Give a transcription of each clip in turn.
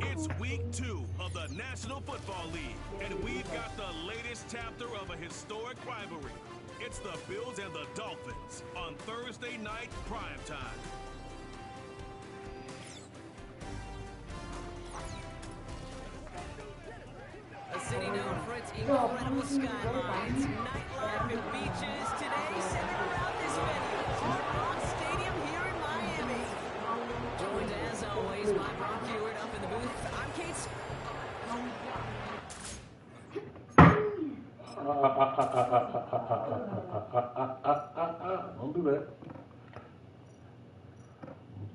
It's week 2 of the National Football League, and we've got the latest chapter of a historic rivalry. It's the Bills and the Dolphins on Thursday night primetime. A city known for its incredible skylines, nightlife, and beaches, today centered around this venue, Hard Rock Stadium here in Miami. Joined as always by Brock Ewart up in the booth. I'm Kate. Don't do that.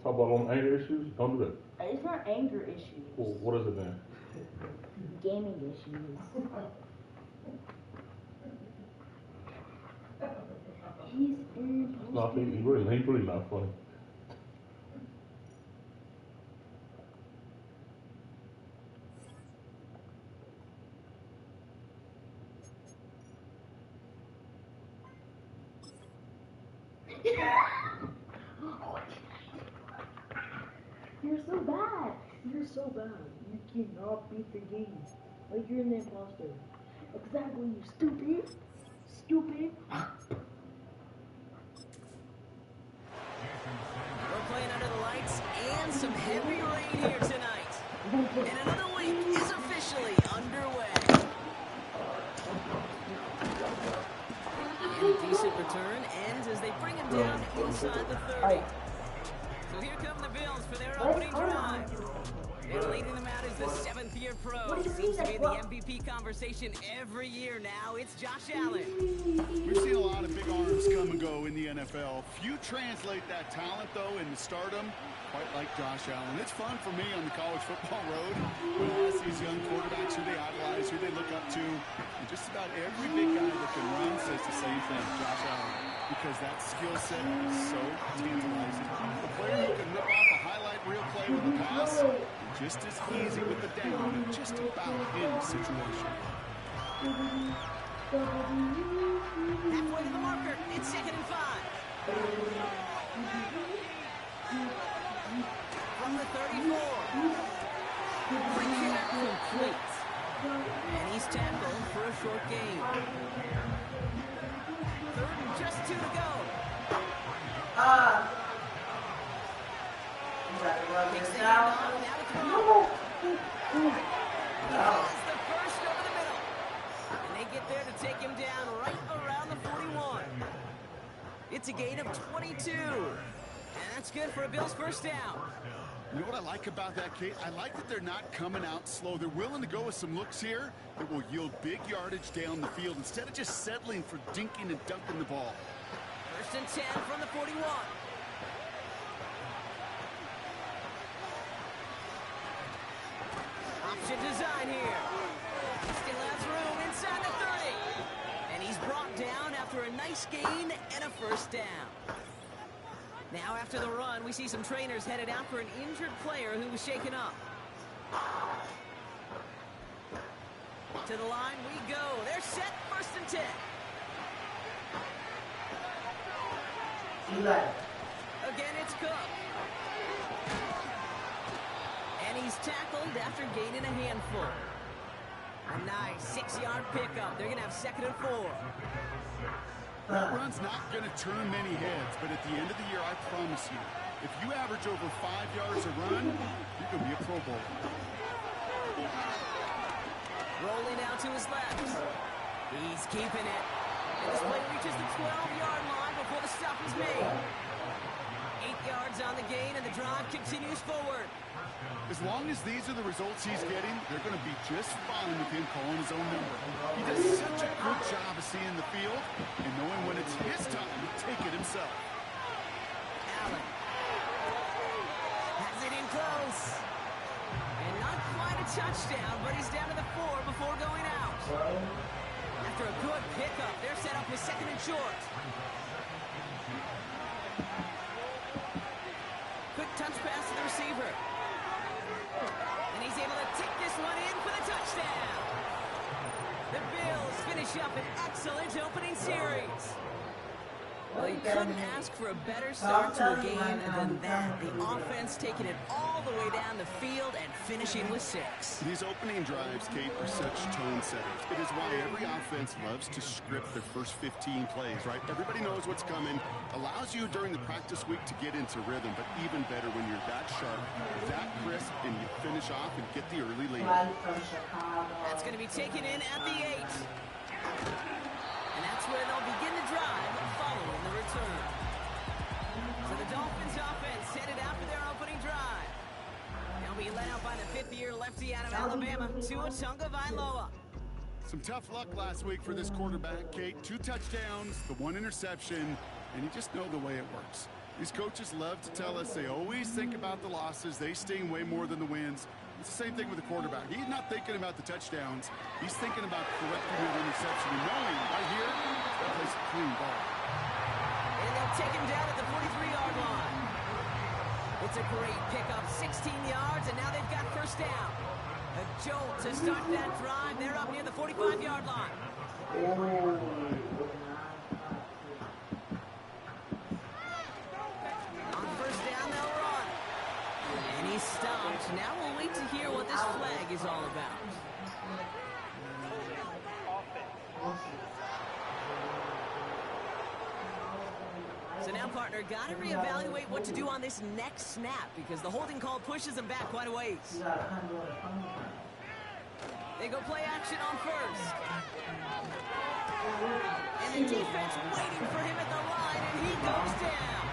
Talk about on anger issues. Don't do that. It's not anger issues. Well, what is it then? Gaming issues. He's He's really not funny. You're so bad. You're so bad. You cannot beat the game. Like you're an imposter. Exactly, you stupid. Stupid. We're playing under the lights and some heavy rain here tonight. And another week is officially underway. And a decent return ends as they bring him down inside the 30. So here come the Bills for their opening drive. And leading them out is the 7th-year pro. Seems to be in the MVP conversation every year now. It's Josh Allen. We've seen a lot of big arms come and go in the NFL. Few translate that talent, though, into stardom, quite like Josh Allen. It's fun for me on the college football road when I see these young quarterbacks who they idolize, who they look up to. And just about every big guy that can run says the same thing, Josh Allen, because that skill set is so tantalizing. The player who can rip off a highlight reel play with a pass, just as easy with the down in just about any situation. Halfway to the marker. It's 2nd and 5. From the 34. Receiver complete. And he's tackled for a short gain. 3rd and just 2 to go. Takes the handoff, now to throw. That's the first over the middle. And they get there to take him down right around the 41. It's a gain of 22. And that's good for a Bills first down. You know what I like about that, Kate? I like that they're not coming out slow. They're willing to go with some looks here that will yield big yardage down the field instead of just settling for dinking and dunking the ball. 1st and 10 from the 41. Option design here. Still has room inside the 30. And he's brought down after a nice gain and a first down. Now after the run, we see some trainers headed out for an injured player who was shaken up. To the line we go. They're set, 1st and 10. Again, it's Cook. And he's tackled after gaining a handful. A nice 6-yard pickup. They're going to have 2nd and 4. That run's not going to turn many heads, but at the end of the year, I promise you, if you average over 5 yards a run, you're going to be a Pro Bowler. Rolling out to his left. He's keeping it. And this play reaches the 12-yard line before the stop is made. 8 yards on the gain, and the drive continues forward. As long as these are the results he's getting, they're going to be just fine with him calling his own number. He does such a good job of seeing the field and knowing when it's his time to take it himself. Allen has it in close. And not quite a touchdown, but he's down to the 4 before going out. After a good pickup, they're set up with 2nd and short. Quick touch pass to the receiver. And he's able to take this one in for the touchdown. The Bills finish up an excellent opening series. Well, you couldn't ask for a better start to a game than that. The offense taking it all the way down the field and finishing with 6. These opening drives, Kate, are such tone setters. It is why every offense loves to script their first 15 plays, right? Everybody knows what's coming. Allows you during the practice week to get into rhythm, but even better when you're that sharp, that crisp, and you finish off and get the early lead. That's going to be taken in at the 8. And that's where they'll begin the drive following the return. So the Dolphins offense headed out for their opening drive. They'll be led out by the 5th-year lefty out of Alabama, Tua Tagovailoa. Some tough luck last week for this quarterback, Kate. 2 touchdowns, the 1 interception, and you just know the way it works. These coaches love to tell us they always think about the losses. They sting way more than the wins. It's the same thing with the quarterback. He's not thinking about the touchdowns. He's thinking about correcting that interception and knowing right here, that plays a clean ball. And they'll take him down at the 43-yard line. It's a great pickup, 16 yards, and now they've got first down. A jolt to start that drive. They're up near the 45-yard line. On first down, they'll run. And he's stopped. Now we'll wait to hear what this flag is all about. So now, partner, got to reevaluate what to do on this next snap because the holding call pushes him back quite a ways. They go play action on first. And the defense waiting for him at the line, and he goes down.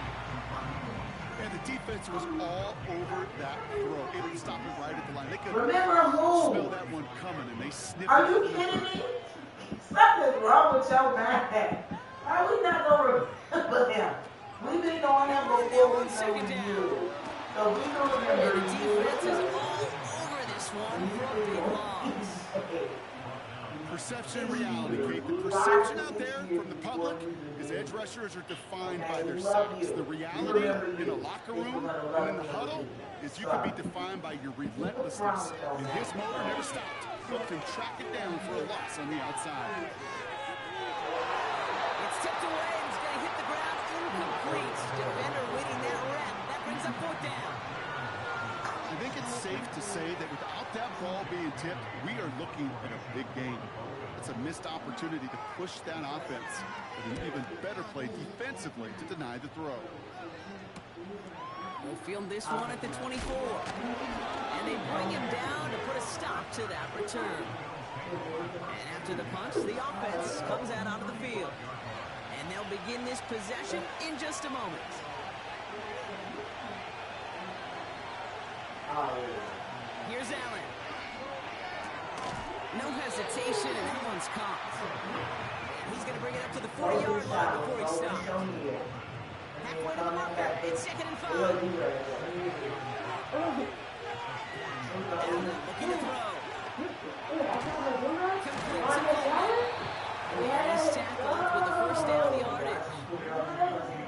And the defense was all over that throw. It would stop him right at the line. They could smell that one coming, and they snipped it. Are you kidding me? Something's wrong with your man. Are we not going to remember him? We've been knowing him before we know you. So we don't remember the defense is all over this one for a big loss. Perception and reality, Kate. The perception out there from the public is edge rushers are defined by their size. The reality in a locker room and in the huddle is you can be defined by your relentlessness. And his motor never stopped. He can track it down for a loss on the outside. It's tipped away and it's going to hit the ground incomplete. Defender waiting that rep. That brings up 4th down. I think it's safe to say that without that ball being tipped, we are looking at a big game. It's a missed opportunity to push that offense, but an even better play defensively to deny the throw. We'll field this one at the 24. And they bring him down to put a stop to that return. And after the punch, the offense comes out onto the field. And they'll begin this possession in just a moment. Here's Allen. No hesitation, and that one's caught. And he's going to bring it up to the 40-yard line before he stops. Halfway to the marker. It's 2nd and 5. Allen looking to throw. Complete to Coleman. And he's tackled with the first down yardage.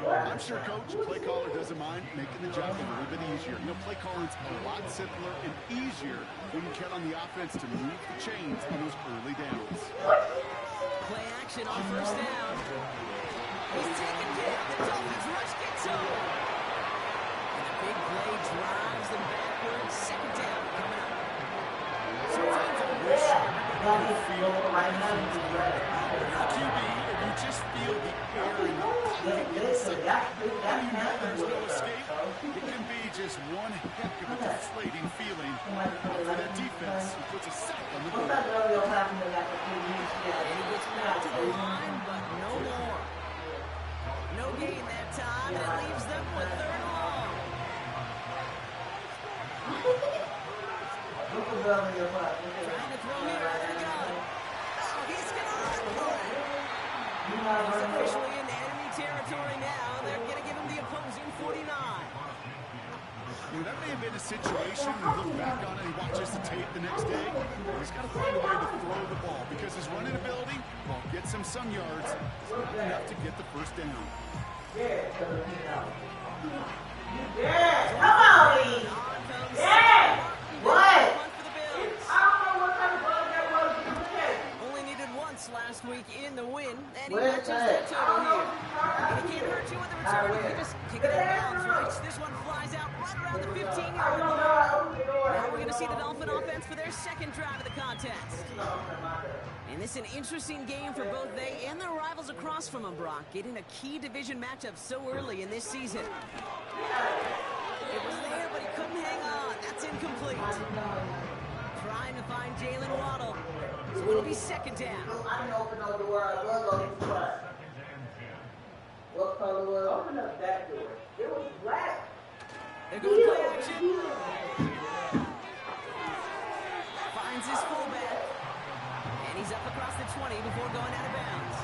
I'm sure Coach, play caller doesn't mind making the job a little bit easier. You know, play calling's a lot simpler and easier when you count on the offense to move the chains on those early downs. Play action on first down. He's taken down. The Dolphins rush gets over. And a big play drives them backwards. 2nd down coming up. Sometimes I wish you feel right now. QB, if you just feel the air in the pocket, there's no escape. It can be just one heck of a deflating feeling for that defense who puts a sack on the board. And he gets back to the line, but no more. No gain that time, and it leaves them with 3rd and long. Trying to throw here out of the gun. Oh, he's going to run for it. He's officially in enemy territory now. They're going to give him the opposing 49. You know, that may have been a situation when you look back on it and watch us the tape the next day. He's got to find a way to throw the ball because his running ability, well, gets him some yards. It's not enough to get the first down. Yeah, come on, Lee. Yeah, what? I don't know what kind of bug that was. Only needed once last week in the win, and he matches that total here. And he can't hurt you with the return if you just kick it out of bounds, right? This one flies out right around the 15-yard line. Now we're going to see the Dolphin offense for their second drive of the contest. And this is an interesting game for both they and their rivals across from them, Brock, getting a key division matchup so early in this season. It was there, but he couldn't hang on. That's incomplete. Trying to find Jalen Waddle. So it'll be second down. I didn't open up the door. I was on his front. What color was? Open up that door. It was black. They're going to play action. Finds his fullback. And he's up across the 20 before going out of bounds.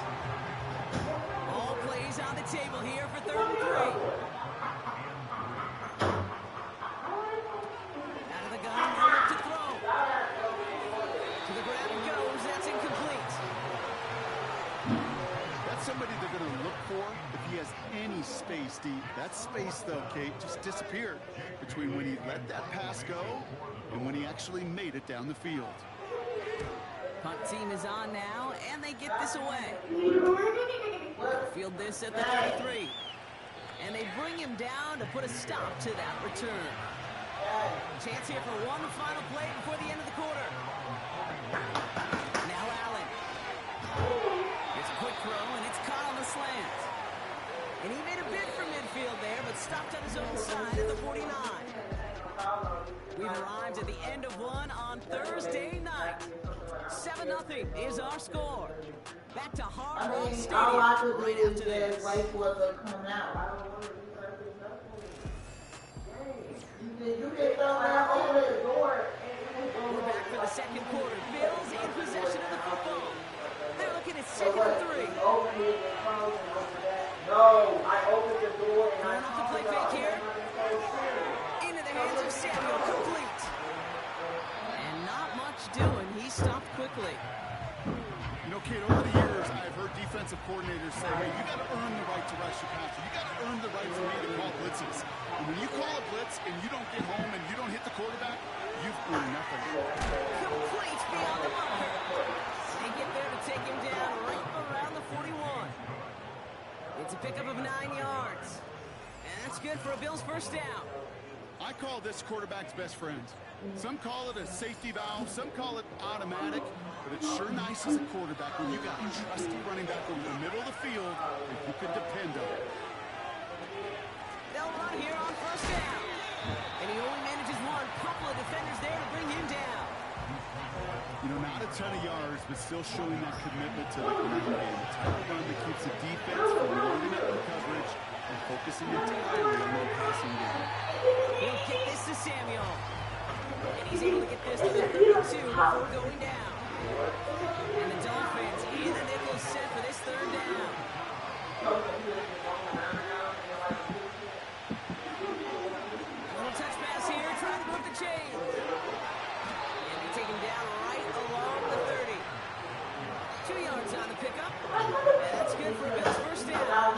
All plays on the table here for 3rd and 3. Out of the gun, now up to throw. To the ground it goes. That's incomplete. That's somebody they're going to look for if he has any space deep. That space, though, Kate, just disappeared between when he let that pass go and when he actually made it down the field. Punt team is on now, and they get this away. Field this at the 33. And they bring him down to put a stop to that return. Chance here for one final play before the end of the quarter. Now Allen. It's a quick throw, and it's caught on the slant. And he made a bid for midfield there, but stopped on his own side at the 49. We've arrived at the end of one on Thursday night. 7-0 is our score. Back to Hard Rock Stadium all I could do right is after this. just wait for it to come out. You get thrown out over the door. We're back for the second quarter. Bills in possession of the football. They're looking at 2nd and 3. No, I opened the door and Going off the play fake here. Into the hands of Samuel, complete. And not much doing. He stopped quickly. You know, Kate, over the years, I've heard defensive coordinators say, hey, you got to earn the right to rush your passer. You got to earn the right for me to call blitzes. And when you call a blitz and you don't get home and you don't hit the quarterback, you've earned nothing. Complete beyond the marker. They get there to take him down right around the 41. It's a pickup of 9 yards. And that's good for a Bills first down. I call this quarterback's best friend. Some call it a safety valve, some call it automatic, but it's sure nice as a quarterback when you got a trusty running back over the middle of the field that you can depend on. They'll run here on first down. And he only manages one. Couple of defenders there to bring him down. You know, not a ton of yards, but still showing that commitment to the run game. The type of run that keeps the defense from loading up in coverage and focusing entirely on the passing game. He'll get this to Samuel. And he's able to get this to the 32 before going down. And the Dolphins in the nickel set for this 3rd down. A little touch pass here, trying to move the chain. And they take him down right along the 30. 2 yards on the pickup. And that's good for Bill's first down.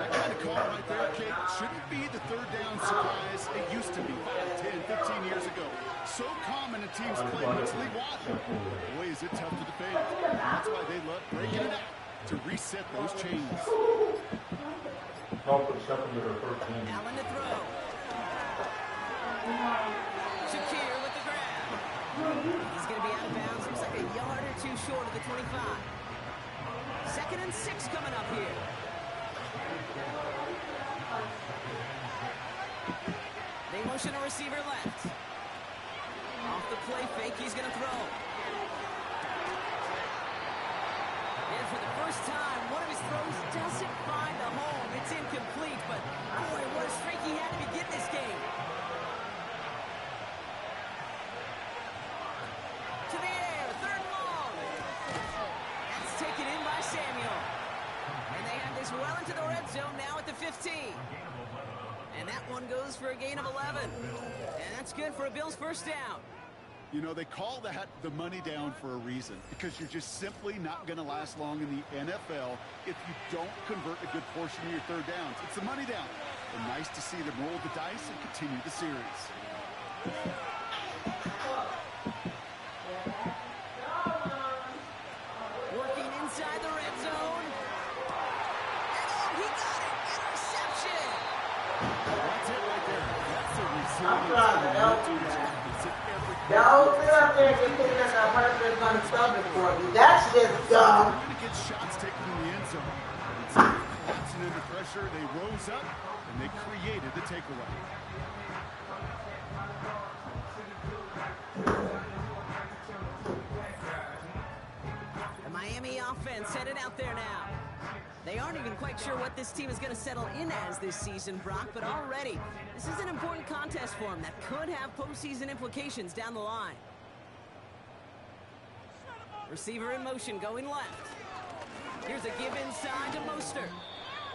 That kind of call right there, Kate, shouldn't be the 3rd down surprise it used to be 5, 10, 15 years ago. So common in teams play against Lee Watt. Boy, is it tough to defend. That's why they love breaking it out to reset those chains. Call for the second or first down. Allen to throw. Shakir with the grab. He's going to be out of bounds. Looks like a yard or 2 short of the 25. 2nd and 6 coming up here. They motion a receiver left. Off the play fake, he's going to throw. And for the first time, one of his throws doesn't find a home. It's incomplete, but boy, what a streak he had to begin this game. To the air, 3rd and long. That's taken in by Samuel. And they have this well into the red zone now at the 15. And that one goes for a gain of 11. And that's good for a Bills first down. You know, they call that the money down for a reason, because you're just simply not going to last long in the NFL if you don't convert a good portion of your 3rd downs. It's the money down. And nice to see them roll the dice and continue the series. Working That's it right there. That's the I'm trying to help you, man. Y'all Y'all sit up there and get picked up that person gonna stop it for you. That's just dumb. trying to get shots taken in the end zone. Instead of collapsing under pressure, they rose up and they created the takeaway. The Miami offense headed out there now. They aren't even quite sure what this team is going to settle in as this season, Brock, but already this is an important contest for them that could have postseason implications down the line. Receiver in motion going left. Here's a give inside to Mostert.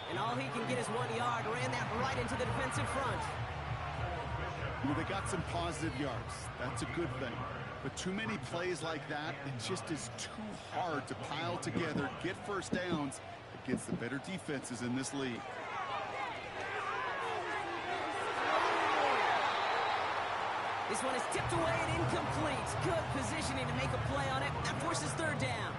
And all he can get is 1 yard. Ran that right into the defensive front. Well, they got some positive yards. That's a good thing. But too many plays like that, it just is too hard to pile together, get first downs against the better defenses in this league. This one is tipped away and incomplete. Good positioning to make a play on it. That forces third down.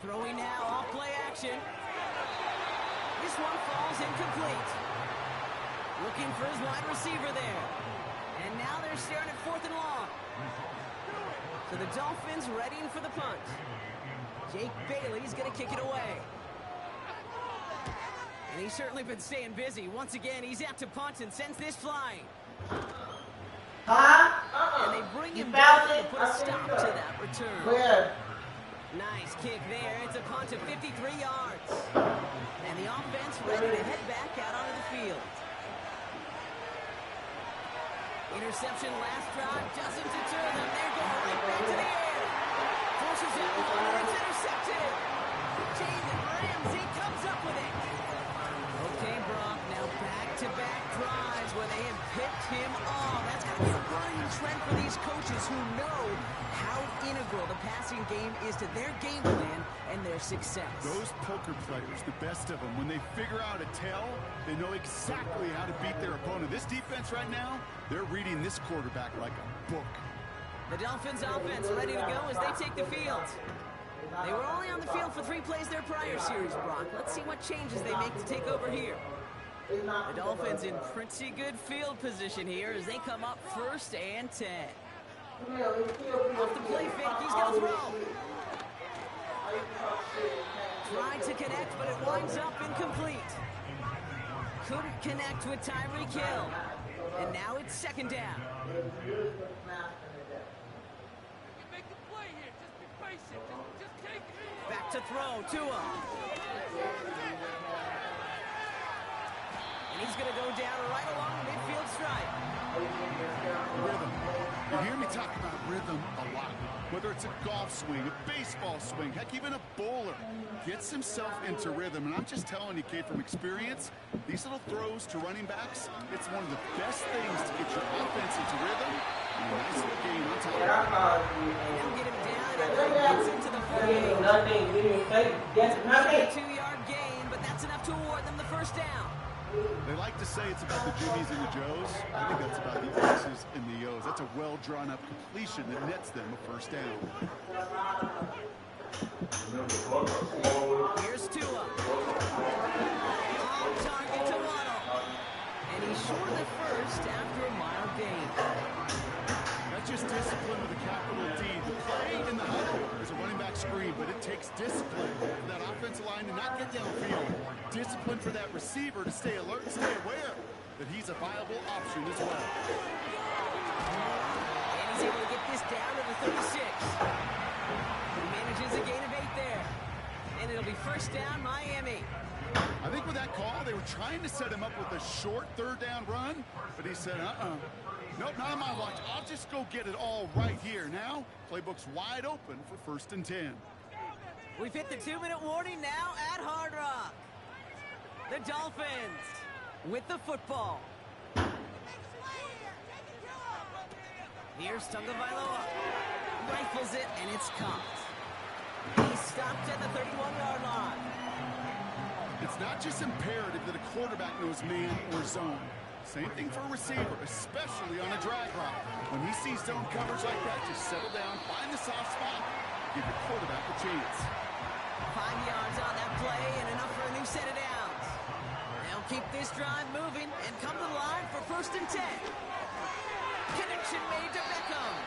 Throwing now, off play action. This one falls incomplete. Looking for his wide receiver there. And now they're staring at 4th and long. So the Dolphins readying for the punt. Jake Bailey's going to kick it away. And he's certainly been staying busy. Once again, he's out to punt and sends this flying. And they bring him down to put a stop to that return. Where? Nice kick there. It's a punt of 53 yards. And the offense ready to head back out onto the field. Interception last drive doesn't deter them. They're going right back to the air. Forces out one, it's intercepted. Jalen Ramsey comes up with it. Okay, Brock, now back-to-back drives where they have picked him off. That's got to be a running trend for these coaches who know how integral the passing game is to their game plan and their success. Those poker players, the best of them, when they figure out a tell, they know exactly how to beat their opponent. This defense right now, they're reading this quarterback like a book. The Dolphins offense ready to go as they take the field. They were only on the field for 3 plays their prior series, Brock. Let's see what changes they make to take over here. The Dolphins in pretty good field position here as they come up 1st and 10. Off the play fake, he's going to throw. Tried to connect, but it winds up incomplete. Couldn't connect with Tyreek Hill. And now it's 2nd down. Back to throw, Tua. And he's going to go down right along the midfield stripe. Rhythm. You hear me talk about rhythm a lot. Whether it's a golf swing, a baseball swing, heck, even a bowler gets himself into rhythm. And I'm just telling you, Kate, from experience, these little throws to running backs, it's one of the best things to get your offense into rhythm. And a nice little game on top of it. Now get him down and gets into the 48. Nothing. Get nothing. 2-yard gain, but that's enough to award them the 1st down. They like to say it's about the Jimmies and the Joes. I think that's about the X's and the O's. That's a well-drawn-up completion that nets them a 1st down. Here's Tua. On target to Waddle. And he's short of the 1st after a mild gain. That's just discipline with a capital D. The play in the huddle is a running back screen, but it takes discipline for that offensive line to not get downfield. Discipline for that receiver to stay alert and stay aware that he's a viable option as well. And he's able to get this down to the 36. He manages a gain of 8 there. And it'll be 1st down, Miami. I think with that call, they were trying to set him up with a short 3rd down run, but he said, nope, not on my watch. I'll just go get it all right here. Now, playbook's wide open for 1st and 10. We've hit the 2-minute warning now at Hard Rock. The Dolphins with the football. Here's Tagovailoa. Rifles it, and it's caught. He's stopped at the 31-yard line. It's not just imperative that a quarterback knows man or zone. Same thing for a receiver, especially on a drag route. When he sees zone coverage like that, just settle down, find the soft spot, give your quarterback a chance. 5 yards on that play and enough for a new set of downs. They'll keep this drive moving and come to the line for 1st and 10. Connection made to Beckham.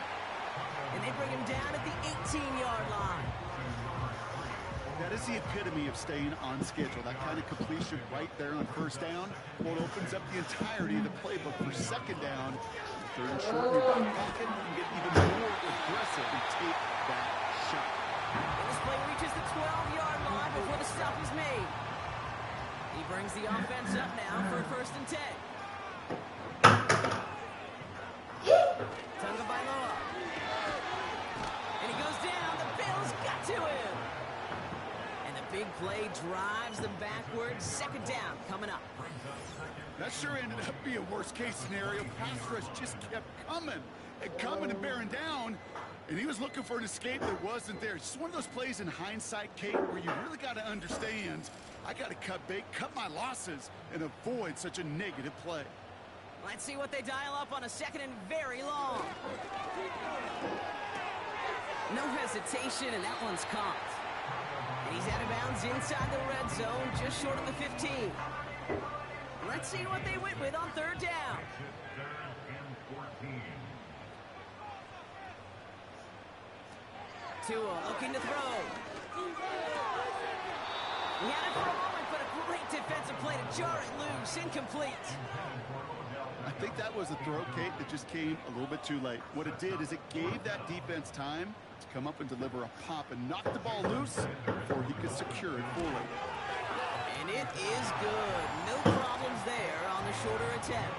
And they bring him down at the 18-yard line. That is the epitome of staying on schedule. That kind of completion right there on 1st down. Well, it opens up the entirety of the playbook for 2nd down. 3rd and short, you're back pocket, you can get even more aggressive and take that shot. And this play reaches the 12-yard line before the stop is made. He brings the offense up now for 1st and 10. Tagovailoa. And he goes down. The Bills got to him. And the big play drives them backwards. 2nd down coming up. That sure ended up being a worst-case scenario. Pass rush just kept coming and bearing down. And he was looking for an escape that wasn't there. It's just one of those plays in hindsight, Kate, where you really got to understand, I got to cut bait, cut my losses, and avoid such a negative play. Let's see what they dial up on a 2nd and very long. No hesitation, and that one's caught. And he's out of bounds inside the red zone, just short of the 15. Let's see what they went with on 3rd down. Tua looking to throw. He had it for a moment, but a great defensive play to jar it loose. Incomplete. I think that was a throw, Kate, that just came a little bit too late. What it did is it gave that defense time to come up and deliver a pop and knock the ball loose before he could secure it fully. And it is good. No problems there on the shorter attempt.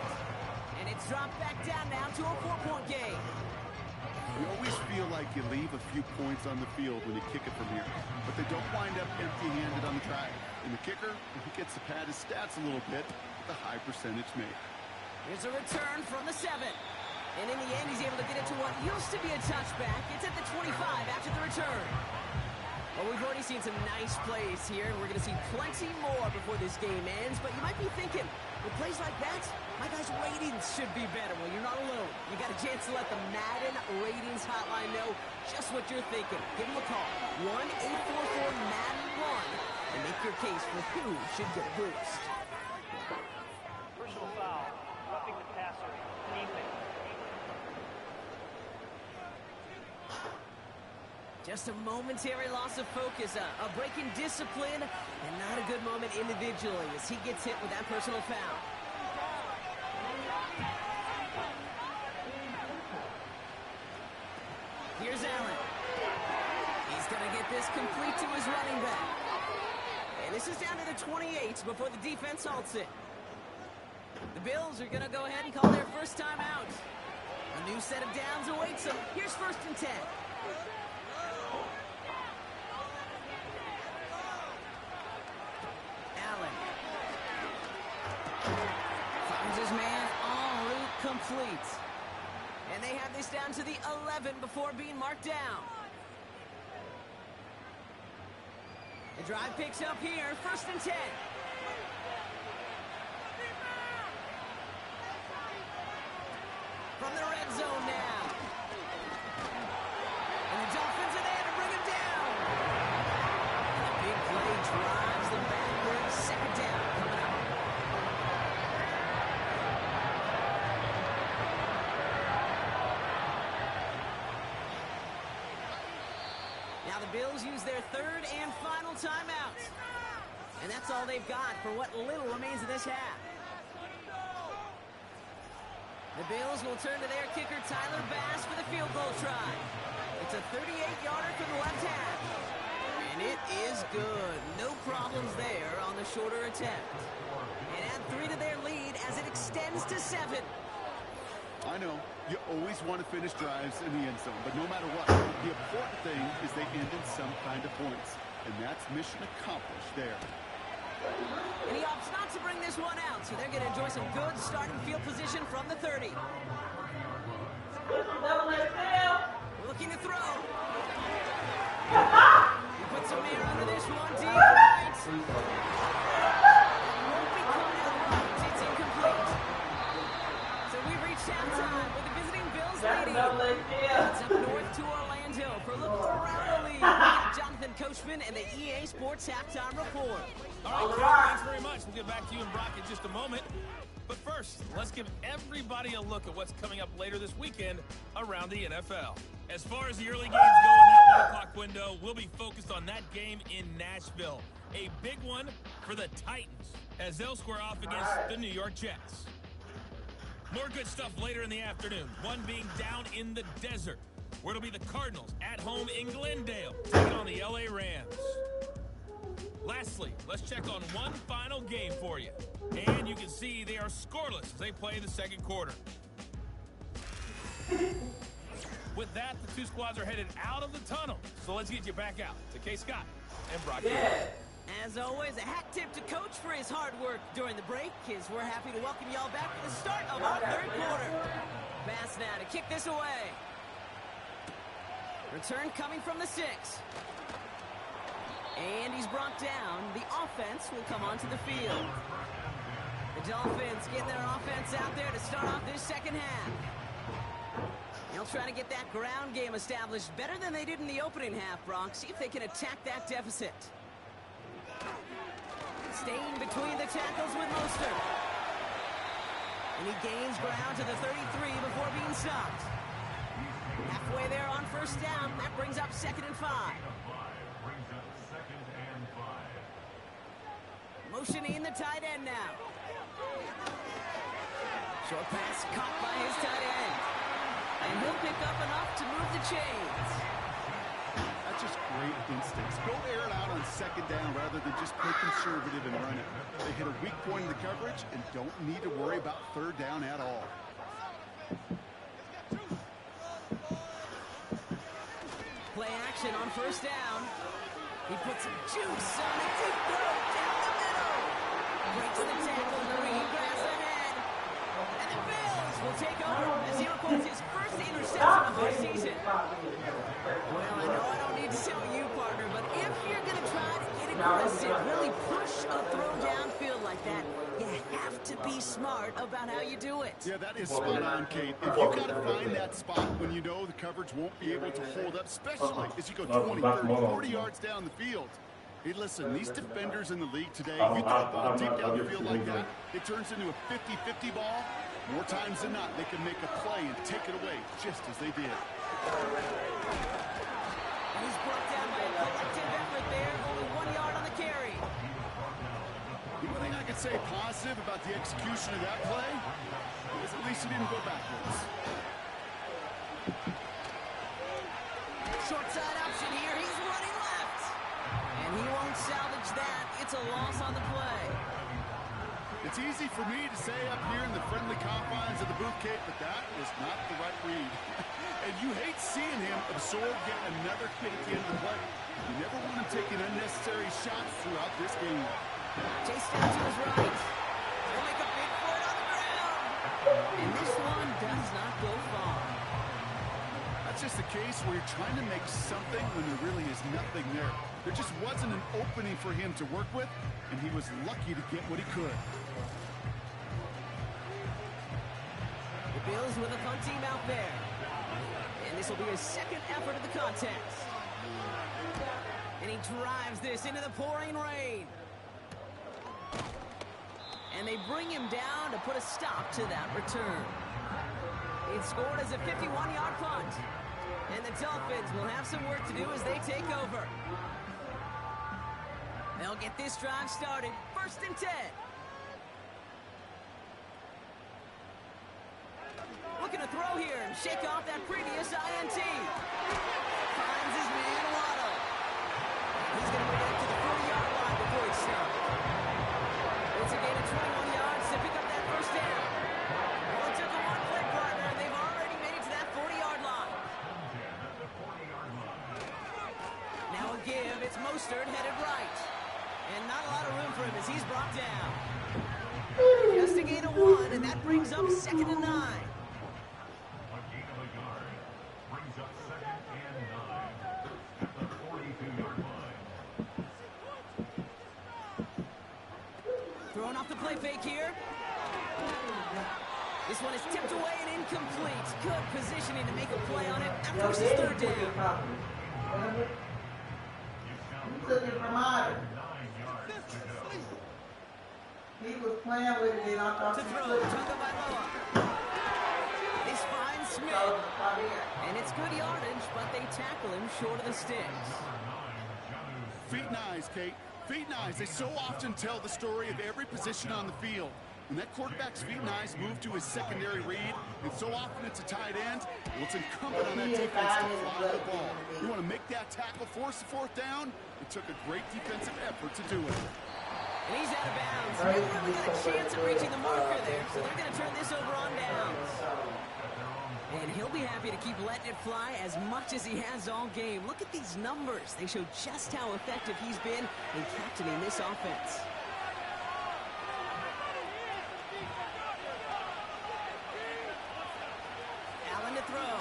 And it's dropped back down now to a 4-point game. You always feel like you leave a few points on the field when you kick it from here, but they don't wind up empty-handed on the drive. And the kicker, he gets to pad his stats a little bit with a high percentage made. Here's a return from the 7. And in the end, he's able to get it to what used to be a touchback. It's at the 25 after the return. Well, we've already seen some nice plays here, and we're going to see plenty more before this game ends. But you might be thinking, with plays like that, my guys' ratings should be better. Well, you're not alone. You got a chance to let the Madden Ratings Hotline know just what you're thinking. Give them a call, 1-844-MADDEN-1, and make your case for who should get a boost. Personal foul, roughing the passer, defense. Just a momentary loss of focus, a break in discipline, and not a good moment individually as he gets hit with that personal foul. Here's Allen. He's going to get this complete to his running back. And this is down to the 28 before the defense halts it. The Bills are going to go ahead and call their first time out. A new set of downs awaits them. Here's 1st and 10. Allen. Finds his man en route complete. And they have this down to the 11 before being marked down. The drive picks up here, 1st and 10. From the red zone now. And the Dolphins are there to bring him down. And the big play drives them backwards. 2nd down coming up. Now the Bills use their 3rd and final timeout. And that's all they've got for what little remains of this half. The Bills will turn to their kicker, Tyler Bass, for the field goal try. It's a 38-yarder from the left half. And it is good. No problems there on the shorter attempt. And add 3 to their lead as it extends to 7. I know, you always want to finish drives in the end zone, but no matter what, the important thing is they end in some kind of points. And that's mission accomplished there. And he opts not to bring this one out, so they're going to enjoy some good starting field position from the 30. Looking to throw. He puts some air under this one, deep right. Won't be coming out right. It's incomplete. Stadium. It's up north to Orlando for a look around the league. We got Jonathan Coachman and the EA Sports Halftime Report. All right, Craig, thanks very much. We'll get back to you and Brock in just a moment. But first, let's give everybody a look at what's coming up later this weekend around the NFL. As far as the early games go in that 1 o'clock window, we'll be focused on that game in Nashville. A big one for the Titans as they'll square off against the New York Jets. More good stuff later in the afternoon, one being down in the desert, where it'll be the Cardinals at home in Glendale, taking on the LA Rams. Lastly, let's check on one final game for you. And you can see they are scoreless as they play the second quarter. With that, the two squads are headed out of the tunnel. So let's get you back out to Kay Scott and Brock. As always, a hat tip to Coach for his hard work during the break, as we're happy to welcome y'all back for the start of our third quarter. Pass now to kick this away. Return coming from the 6. And he's brought down. The offense will come onto the field. The Dolphins getting their offense out there to start off this second half. They'll try to get that ground game established better than they did in the opening half, Brock. See if they can attack that deficit. Staying between the tackles with Mostert. And he gains ground to the 33 before being stopped. Halfway there on first down. That brings up 2nd and 5. Motioning the tight end now. Short pass caught by his tight end. And he'll pick up enough to move the chains. That's just great instincts. Go air it out on second down rather than just play conservative and run it. They hit a weak point in the coverage and don't need to worry about third down at all. Play action on first down. He puts some juice on a deep throw down the middle. Breaks the tackle, green grass ahead. And the Bills will take over as he records his first interception of the season. Well, I know I don't need to tell you, partner, but if you're going to try to get aggressive, really push a throw downfield like that, you have to be smart about how you do it. Yeah, that is spot on, Kate. If you got to find that spot when you know the coverage won't be able to hold up, especially as you go 20, 30, 40 yards down the field. Hey, listen, these defenders in the league today, you throw a ball deep down the field like that, it turns into a 50-50 ball. More times than not, they can make a play and take it away, just as they did. He's brought down by a collective effort there, only 1 yard on the carry. The only thing I could say positive about the execution of that play is at least he didn't go backwards. Short side option here, he's running left. And he won't salvage that. It's a loss on the play. It's easy for me to say up here in the friendly confines of the booth, Kate, but that was not the right read. And you hate seeing him absorb yet another hit at the end of the play. You never want him taking unnecessary shots throughout this game. Chase down to his right. He'll make a big play on the ground. And this one does not go far. That's just a case where you're trying to make something when there really is nothing there. There just wasn't an opening for him to work with, and he was lucky to get what he could. The Bills with a punt team out there. And this will be his second effort of the contest. And he drives this into the pouring rain. And they bring him down to put a stop to that return. It's scored as a 51-yard punt. And the Dolphins will have some work to do as they take over. They'll get this drive started. 1st and 10. Looking to throw here and shake off that previous INT. Finds his man Waddle. He's going to bring it up to the 40-yard line before he stops. It's a gain of 21 yards to pick up that first down. Well, it took a one-play partner, and they've already made it to that 40-yard line. Now a give. It's Mostert headed right. And not a lot of room for him as he's brought down. Just a gain of 1, and that brings up 2nd and 9. Throwing off the play fake here. This one is tipped away and incomplete. Good positioning to make a play on it. That forces third down. He took it from Otter. He was playing with it, and I thought To he throw, took it. Tagovailoa. This finds Smith. And it's good yardage, but they tackle him short of the sticks. Feet and eyes, Kate. Feet and eyes. They so often tell the story of every position on the field. When that quarterback's feet and eyes move to his secondary read, and so often it's a tight end, well, it's incumbent on that defense to fly the ball. You want to make that tackle, force the fourth down? It took a great defensive effort to do it. And he's out of bounds. Never really got a chance of reaching the marker there, so they're going to turn this over on downs. And he'll be happy to keep letting it fly as much as he has all game. Look at these numbers. They show just how effective he's been in captaining this offense. Allen to throw.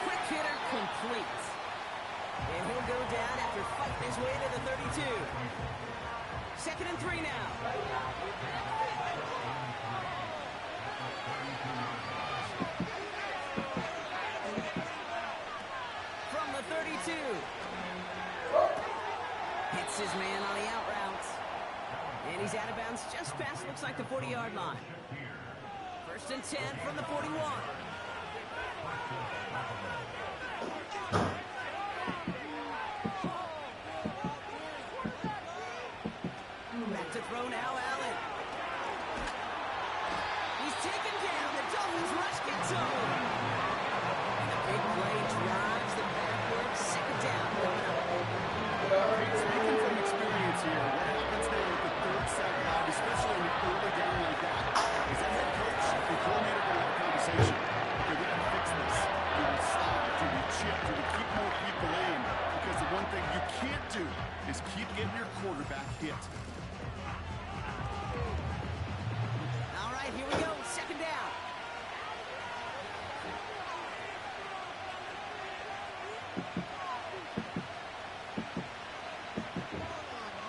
Quick hitter complete. And he'll go down after fighting his way to the 32. 2nd and 3 now. From the 32. Hits his man on the out route. And he's out of bounds just past, looks like, the 40-yard line. 1st and 10 from the 41. Back to throw now, Allen. He's taken down. The Dolphins rush gets over. And the big play drives them backwards. 2nd down coming up. Speaking from experience here, what happens there with the third sack allowed, especially in an early down like that, is that head coach and coordinator going to have a conversation. Okay, we got to fix this. Do we stop? Do we chip? Do we keep more people in? Because the one thing you can't do is keep getting your quarterback hit. All right, here we go. 2nd down.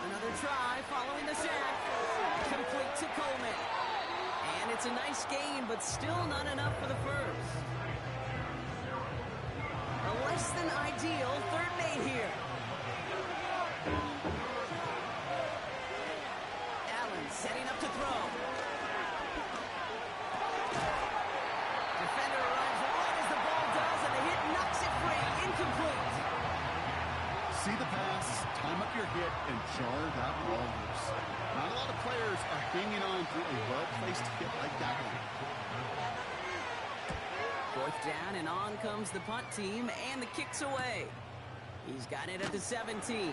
Another try following the sack. Complete to Coleman. And it's a nice gain, but still not enough for the first. A less than ideal 3rd and 8 here. Allen setting up to throw. Defender arrives right as the ball does, and the hit knocks it free. Incomplete. See the pass, time up your hit, and jar that ball loose. Not a lot of players are hanging on to a well-placed hit like that one. 4th down, and on comes the punt team, and the kick's away. He's got it at the 17.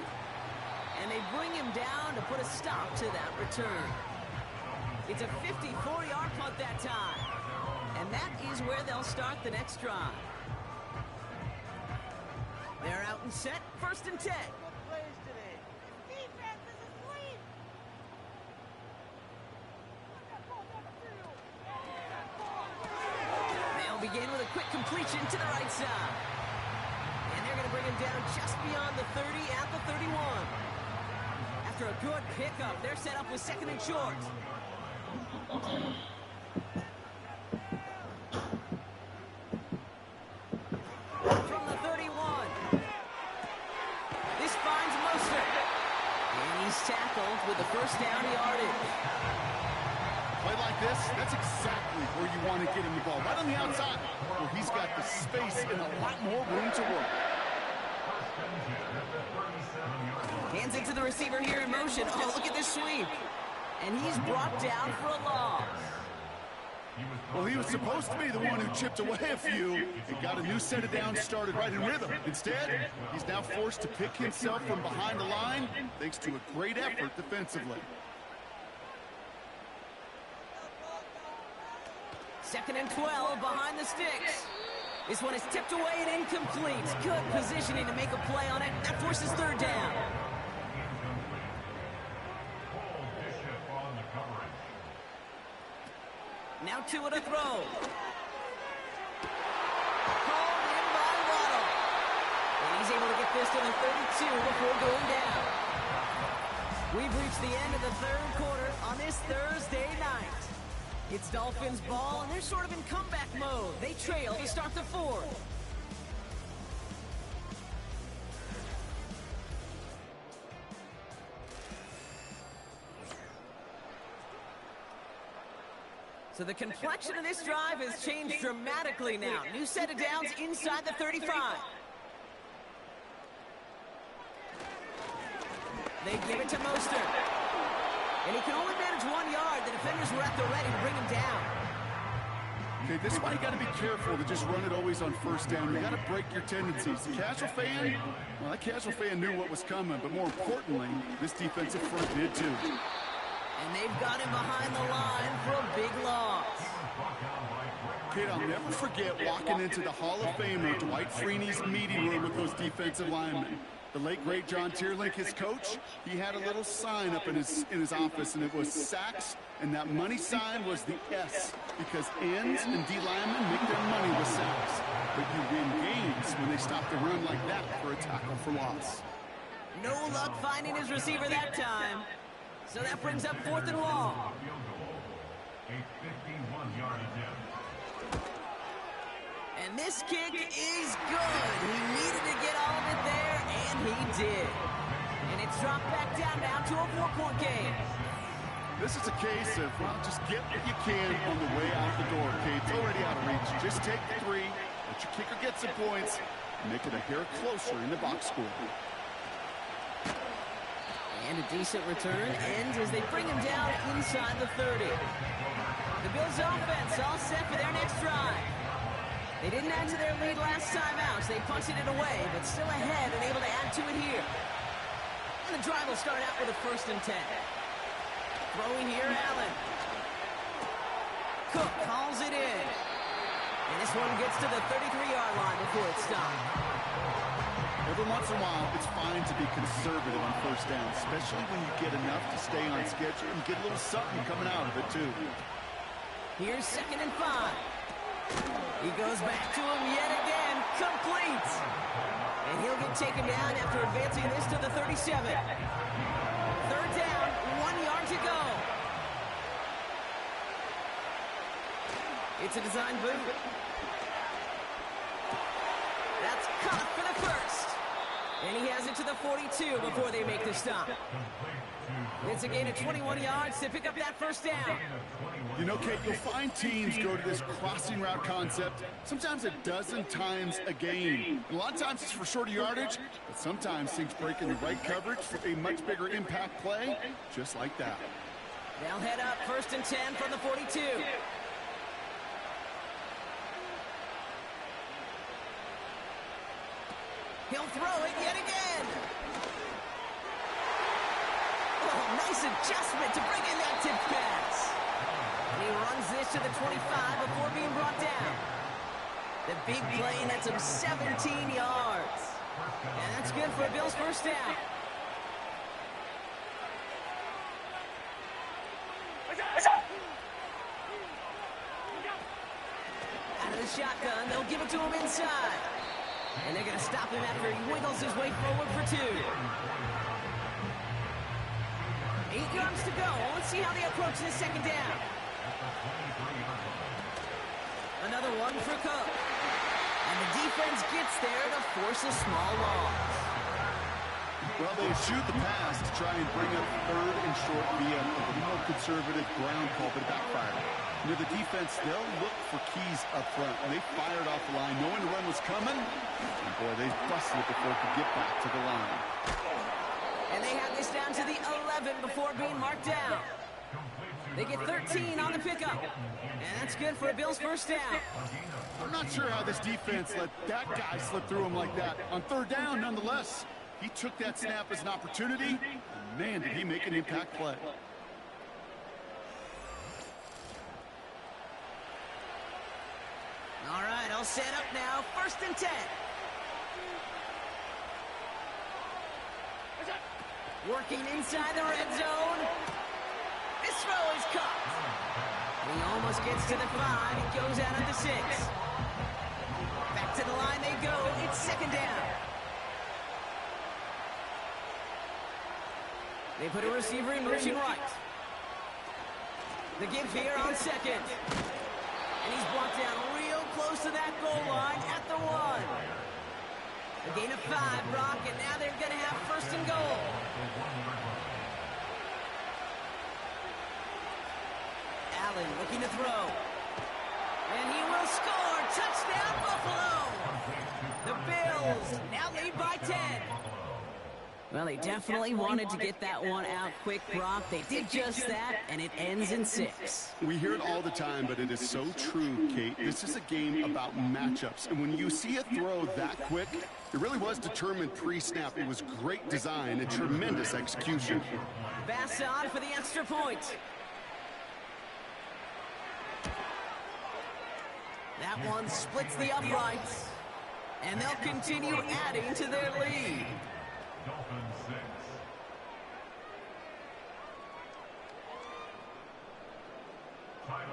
And they bring him down to put a stop to that return. It's a 54-yard punt that time. And that is where they'll start the next drive. They're out and set, 1st and 10. They'll begin with a quick completion to the right side. And they're going to bring him down just beyond the 30 at the 31. After a good pickup, they're set up with 2nd and short. From the 31. This finds Mostert. And he's tackled with the 1st down yardage. Play like this, that's exactly where you want to get him the ball. Right on the outside, where he's got the space and a lot more room to work. Hands it to the receiver here in motion. Oh, look at this sweep. And he's brought down for a loss. Well, he was supposed to be the one who chipped away a few and got a new set of downs started right in rhythm. Instead, he's now forced to pick himself from behind the line thanks to a great effort defensively. 2nd and 12 behind the sticks. This one is tipped away and incomplete. Good positioning to make a play on it. That forces 3rd down. Now 2 at a throw. Called in by Waddle. And he's able to get this to the 32 before going down. We've reached the end of the 3rd quarter on this Thursday night. It's Dolphins ball, and they're sort of in comeback mode. They trail to start the fourth. So the complexion of this drive has changed dramatically now. New set of downs inside the 35. They give it to Mostert. And he can only manage 1 yard. The defenders were at the ready to bring him down. Okay, this is why you got to be careful to just run it always on first down. You got to break your tendencies. The casual fan, well, that casual fan knew what was coming, but more importantly, this defensive front did too. And they've got him behind the line for a big loss. Kid, I'll never forget walking into the Hall of Famer Dwight Freeney's meeting room with those defensive linemen. The late, great John Tierlink, his coach, he had a little sign up in his office, and it was sacks, and that money sign was the S, because ends and D linemen make their money with sacks. But you win games when they stop the run like that for a tackle for loss. No luck finding his receiver that time. So that brings up 4th and long. And this kick is good. He needed to get all of it there, and he did. And it's dropped back down now to a 4-point game. This is a case of, well, just get what you can on the way out the door, okay? It's already out of reach. Just take the 3, let your kicker get some points, and make it a hair closer in the box score. And a decent return ends as they bring him down inside the 30. The Bills offense all set for their next drive. They didn't add to their lead last time out, so they punted it away, but still ahead and able to add to it here. And the drive will start out with a 1st and 10. Throwing here, Allen. Cook calls it in. And this one gets to the 33-yard line before it's stopped. Every once in a while, it's fine to be conservative on first down, especially when you get enough to stay on schedule and get a little something coming out of it, too. Here's 2nd and 5. He goes back to him yet again, complete. And he'll get taken down after advancing this to the 37. 3rd down, 1 yard to go. It's a design boot. That's caught for the 1st. And he has it to the 42 before they make the stop. It's a gain of 21 yards to pick up that 1st down. You know, Kate, you'll find teams go to this crossing route concept sometimes a dozen times a game. And a lot of times it's for shorter yardage, but sometimes things break in the right coverage for a much bigger impact play, just like that. They'll head up 1st and 10 from the 42. He'll throw it yet again. Oh, nice adjustment to bring in that tip pass. And he runs this to the 25 before being brought down. The big play nets him 17 yards. And that's good for a Bills 1st down. Out of the shotgun, they'll give it to him inside. And they're going to stop him after he wiggles his way forward for 2. 8 yards to go. Let's see how they approach this 2nd down. Another one for Cook. And the defense gets there to force a small loss. Well, they shoot the pass to try and bring up 3rd and short via a more conservative ground call, but it backfired. You know, the defense, they'll look for keys up front. And they fired off the line knowing the run was coming. And boy, they busted it before it could get back to the line. And they have this down to the 11 before being marked down. They get 13 on the pickup. And that's good for a Bills 1st down. I'm not sure how this defense let that guy slip through him like that. On 3rd down, nonetheless, he took that snap as an opportunity. And man, did he make an impact play. All right, all set up now. 1st and 10. Working inside the red zone. This throw is caught. He almost gets to the 5. He goes out at the 6. Back to the line they go. It's 2nd down. They put a receiver in motion right. The give here on second. And he's blocked down real close to that goal line at the 1. A gain of 5, Brock, and now they're going to have first and goal. Allen looking to throw. And he will score. Touchdown, Buffalo. The Bills now lead by 10. Well, they definitely wanted to get that one out quick, Brock. They did just that, and it ends in 6. We hear it all the time, but it is so true, Kate. This is a game about matchups, and when you see a throw that quick, it really was determined pre-snap. It was great design and tremendous execution. Bass on for the extra point. That one splits the uprights, and they'll continue adding to their lead. Dolphins 6.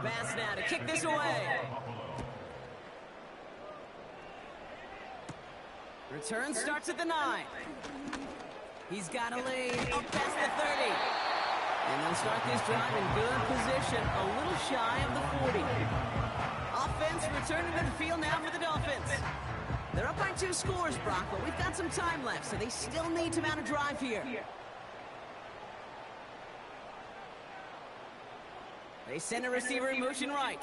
Bass now to kick this away. Return starts at the 9. He's got a lead up past the 30. And they'll start this drive in good position, a little shy of the 40. Offense returning to the field now for the Dolphins. They're up by 2 scores, Brock, but we've got some time left, so they still need to mount a drive here. They send a receiver in motion right.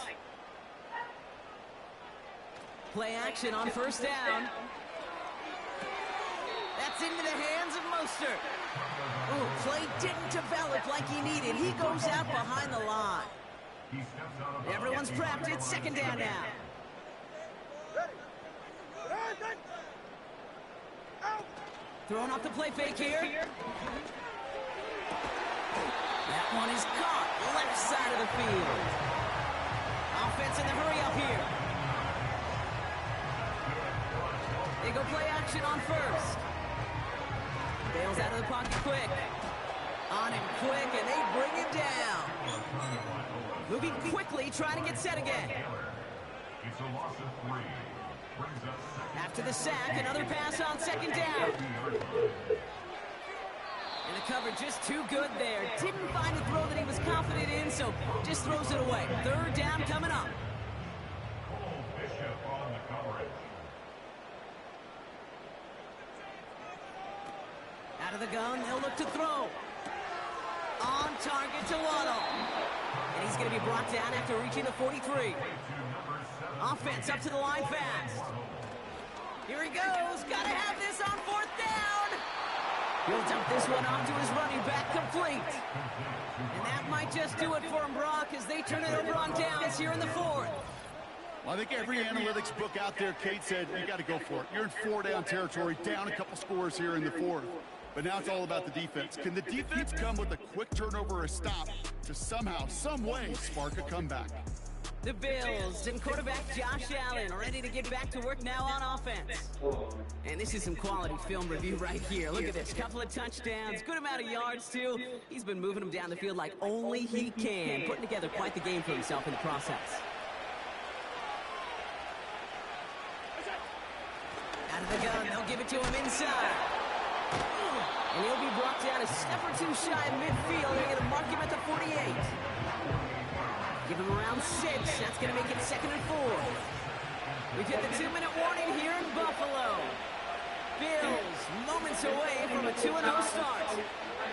Play action on first down. That's into the hands of Mostert. Oh, play didn't develop like he needed. He goes out behind the line. Everyone's prepped. It's second down now. Throwing off the play fake here. That one is caught. Left side of the field. Offense in the hurry up here. They go play action on first. Bails out of the pocket quick. On him quick, and they bring him down. Moving quickly, trying to get set again. It's a loss of 3. After the sack, another pass on second down. And the cover just too good there. Didn't find a throw that he was confident in, so just throws it away. Third down coming up. Cole Bishop on the coverage. Out of the gun, they'll look to throw. On target to Waddle. And he's going to be brought down after reaching the 43. Offense up to the line fast. Here he goes. Got to have this on fourth down. He'll dump this one off to his running back, complete. And that might just do it for him, Brock, as they turn it over on downs here in the 4th. Well, I think every analytics book out there, Kate said, you got to go for it. You're in 4-down territory, down a couple scores here in the 4th. But now it's all about the defense. Can the defense come with a quick turnover or a stop to somehow, some way, spark a comeback? The Bills and quarterback Josh Allen ready to get back to work now on offense. And this is some quality film review right here. Look at this. Couple of touchdowns, good amount of yards, too. He's been moving them down the field like only he can, putting together quite the game for himself in the process. Out of the gun, they'll give it to him inside. And he'll be brought down a step or two shy of midfield. They're going to mark him at the 48. Give him around 6. That's going to make it 2nd and 4. We've hit the 2-minute warning here in Buffalo. Bills moments away from a 2-0 start.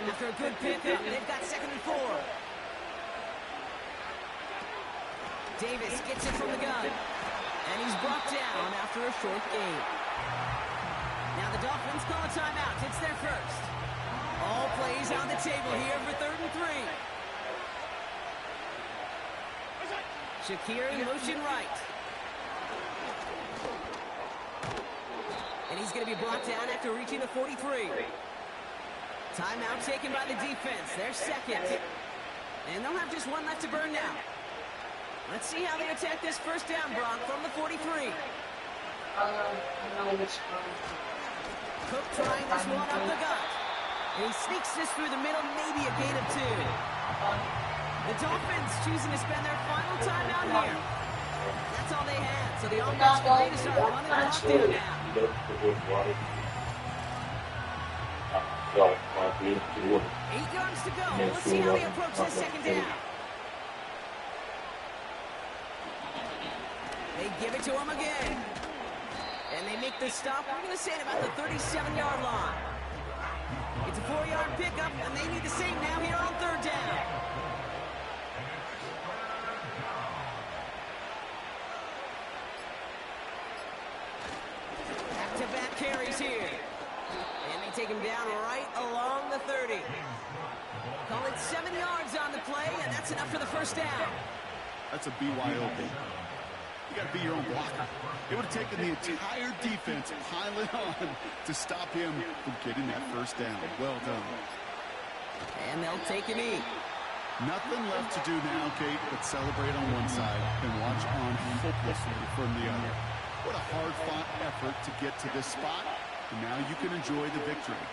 After a good pickup, they've got 2nd and 4. Davis gets it from the gun. And he's brought down after a short gain. Now the Dolphins call a timeout. It's their first. All plays on the table here for 3rd and 3. Shakir in motion right. And he's going to be brought down after reaching the 43. Timeout taken by the defense. They're second. And they'll have just one left to burn now. Let's see how they attack this first down, Brock, from the 43. Cook trying this one up the gut. And he sneaks this through the middle, maybe a gain of 2. The Dolphins choosing to spend their final time out here. That's all they had, so the offense is ready to start running the clock down now. 8 yards to go. Let's see how they approach this second down. give it to him again. And they make the stop, we're going to say at about the 37-yard line. It's a 4-yard pickup, and they need the same now here on third down. Back-to-back carries here. And they take him down right along the 30. Call it 7 yards on the play, and that's enough for the first down. That's a BYOB. You got to be your own blocker. It would have taken the entire defense piling on to stop him from getting that first down. Well done. And they'll take a knee. Nothing left to do now, Kate, but celebrate on one side and watch on hopelessly from the other. What a hard-fought effort to get to this spot, and now you can enjoy the victory.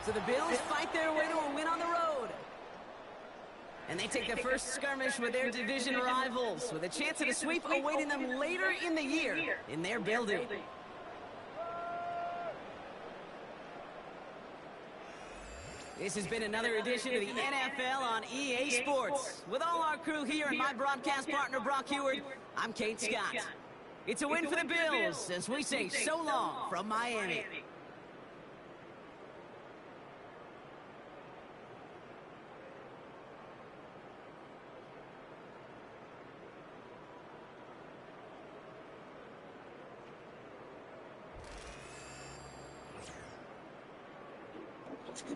So the Bills fight their way to a win on the road. And they take the first skirmish with their division rivals, with a chance at a sweep awaiting them later in the year in their building. This has been another edition of the NFL on EA Sports. With all our crew here and my broadcast partner, Brock Heward, I'm Kate Scott. It's a win for the Bills as we say so long from Miami. Let's go.